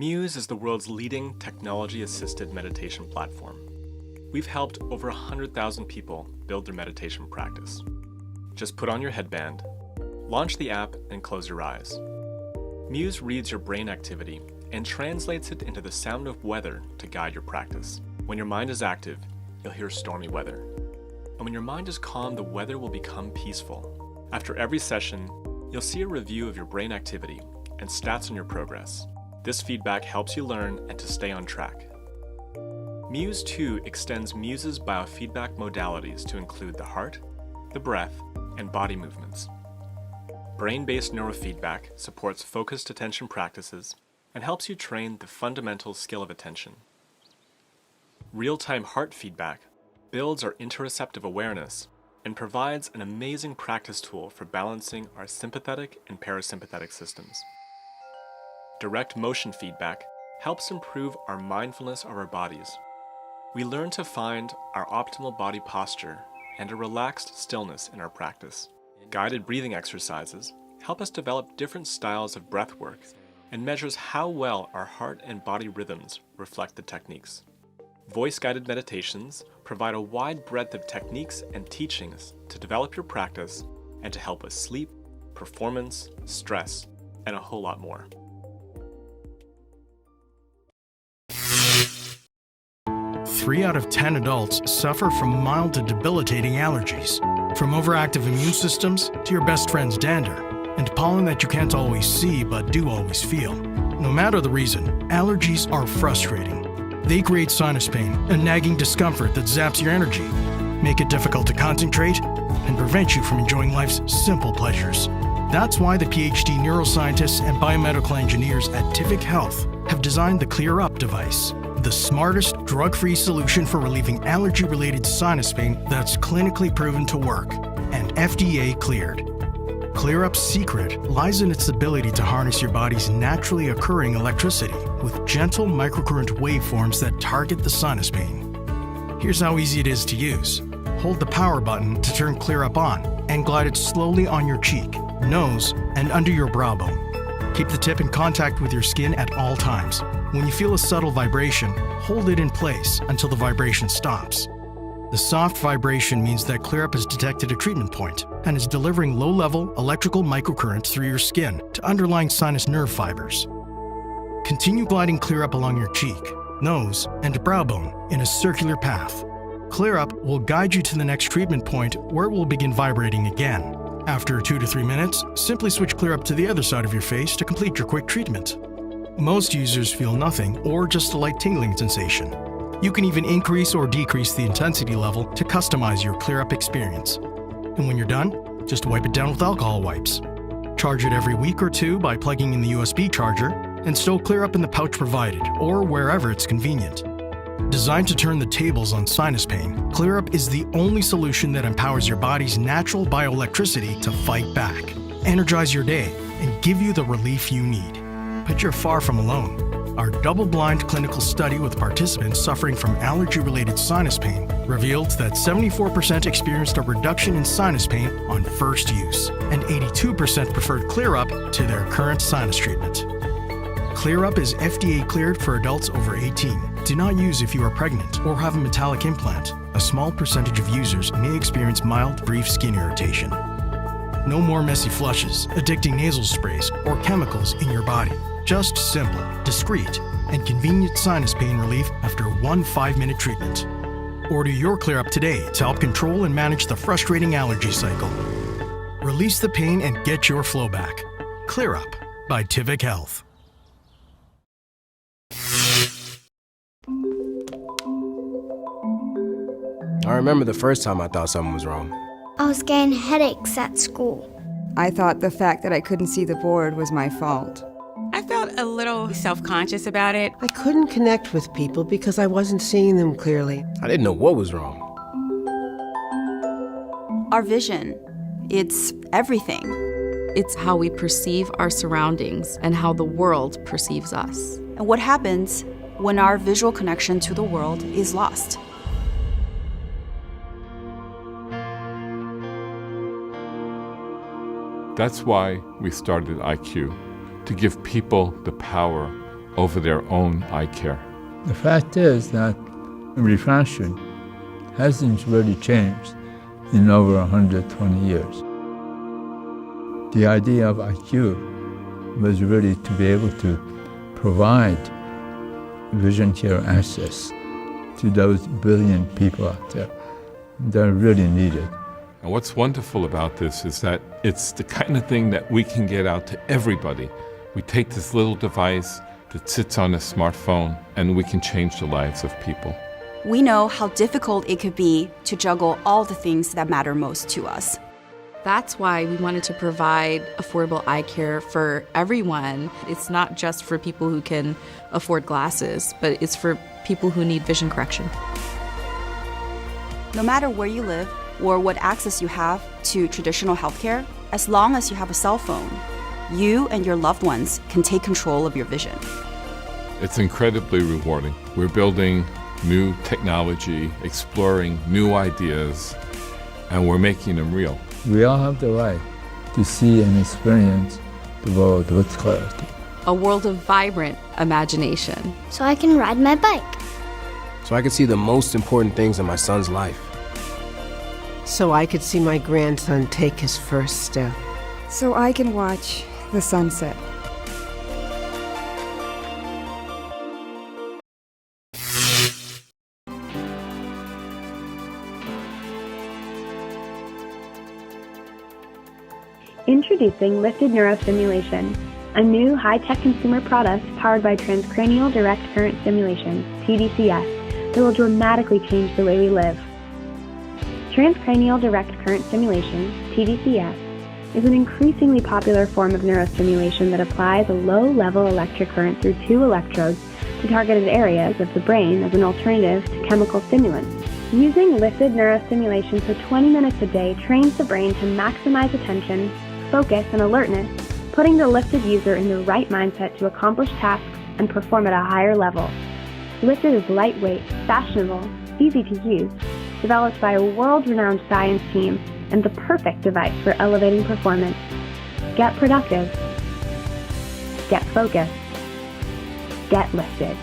MUSE is the world's leading technology-assisted meditation platform. We've helped over 100,000 people build their meditation practice. Just put on your headband, launch the app, and close your eyes. MUSE reads your brain activity and translates it into the sound of weather to guide your practice. When your mind is active, you'll hear stormy weather. And when your mind is calm, the weather will become peaceful. After every session, you'll see a review of your brain activity and stats on your progress. This feedback helps you learn and to stay on track. MUSE 2 extends MUSE's biofeedback modalities to include the heart, the breath, and body movements. Brain-based neurofeedback supports focused attention practices and helps you train the fundamental skill of attention. Real-time heart feedback builds our interoceptive awareness and provides an amazing practice tool for balancing our sympathetic and parasympathetic systems. Direct motion feedback helps improve our mindfulness of our bodies. We learn to find our optimal body posture and a relaxed stillness in our practice. Guided breathing exercises help us develop different styles of breath work and measures how well our heart and body rhythms reflect the techniques. Voice-guided meditations provide a wide breadth of techniques and teachings to develop your practice and to help with sleep, performance, stress, and a whole lot more. 3 out of 10 adults suffer from mild to debilitating allergies. From overactive immune systems to your best friend's dander, and pollen that you can't always see but do always feel. No matter the reason, allergies are frustrating. They create sinus pain, a nagging discomfort that zaps your energy, make it difficult to concentrate, and prevent you from enjoying life's simple pleasures. That's why the PhD neuroscientists and biomedical engineers at Tivic Health have designed the ClearUP device, the smartest drug-free solution for relieving allergy-related sinus pain that's clinically proven to work and FDA cleared. ClearUP's secret lies in its ability to harness your body's naturally occurring electricity with gentle microcurrent waveforms that target the sinus pain. Here's how easy it is to use. Hold the power button to turn ClearUP on and glide it slowly on your cheek, nose, and under your brow bone. Keep the tip in contact with your skin at all times. When you feel a subtle vibration, hold it in place until the vibration stops. The soft vibration means that ClearUP has detected a treatment point and is delivering low-level electrical microcurrents through your skin to underlying sinus nerve fibers. Continue gliding ClearUP along your cheek, nose, and brow bone in a circular path. ClearUP will guide you to the next treatment point where it will begin vibrating again. After 2 to 3 minutes, simply switch ClearUP to the other side of your face to complete your quick treatment. Most users feel nothing or just a light tingling sensation. You can even increase or decrease the intensity level to customize your ClearUP experience. And when you're done, just wipe it down with alcohol wipes. Charge it every week or 2 by plugging in the USB charger and stow ClearUP in the pouch provided or wherever it's convenient. Designed to turn the tables on sinus pain, ClearUP is the only solution that empowers your body's natural bioelectricity to fight back, energize your day, and give you the relief you need. But you're far from alone. Our double-blind clinical study with participants suffering from allergy-related sinus pain revealed that 74% experienced a reduction in sinus pain on first use, and 82% preferred ClearUP to their current sinus treatment. ClearUP is FDA cleared for adults over 18. Do not use if you are pregnant or have a metallic implant. A small percentage of users may experience mild, brief skin irritation. No more messy flushes, addicting nasal sprays, or chemicals in your body. Just simple, discreet, and convenient sinus pain relief after 1 5-minute treatment. Order your ClearUP today to help control and manage the frustrating allergy cycle. Release the pain and get your flow back. ClearUP by Tivic Health. I remember the first time I thought something was wrong. I was getting headaches at school. I thought the fact that I couldn't see the board was my fault. I felt a little self-conscious about it. I couldn't connect with people because I wasn't seeing them clearly. I didn't know what was wrong. Our vision, it's everything. It's how we perceive our surroundings and how the world perceives us. And what happens when our visual connection to the world is lost? That's why we started EyeQue, to give people the power over their own eye care. The fact is that refraction hasn't really changed in over 120 years. The idea of EyeQue was really to be able to provide vision care access to those billion people out there that really need it. And what's wonderful about this is that it's the kind of thing that we can get out to everybody. We take this little device that sits on a smartphone and we can change the lives of people. We know how difficult it could be to juggle all the things that matter most to us. That's why we wanted to provide affordable eye care for everyone. It's not just for people who can afford glasses, but it's for people who need vision correction. No matter where you live or what access you have to traditional healthcare, as long as you have a cell phone, you and your loved ones can take control of your vision. It's incredibly rewarding. We're building new technology, exploring new ideas, and we're making them real. We all have the right to see and experience the world with clarity. A world of vibrant imagination. So I can ride my bike. So I can see the most important things in my son's life. So I could see my grandson take his first step. So I can watch the sunset. Introducing LIFTiD Neurostimulation, a new high-tech consumer product powered by transcranial direct current stimulation, tDCS, that will dramatically change the way we live. Transcranial direct current stimulation, tDCS, is an increasingly popular form of neurostimulation that applies a low-level electric current through 2 electrodes to targeted areas of the brain as an alternative to chemical stimulants. Using LIFTiD neurostimulation for 20 minutes a day trains the brain to maximize attention, focus, and alertness, putting the LIFTiD user in the right mindset to accomplish tasks and perform at a higher level. LIFTiD is lightweight, fashionable, easy to use, developed by a world-renowned science team, and the perfect device for elevating performance. Get productive. Get focused. Get LIFTiD.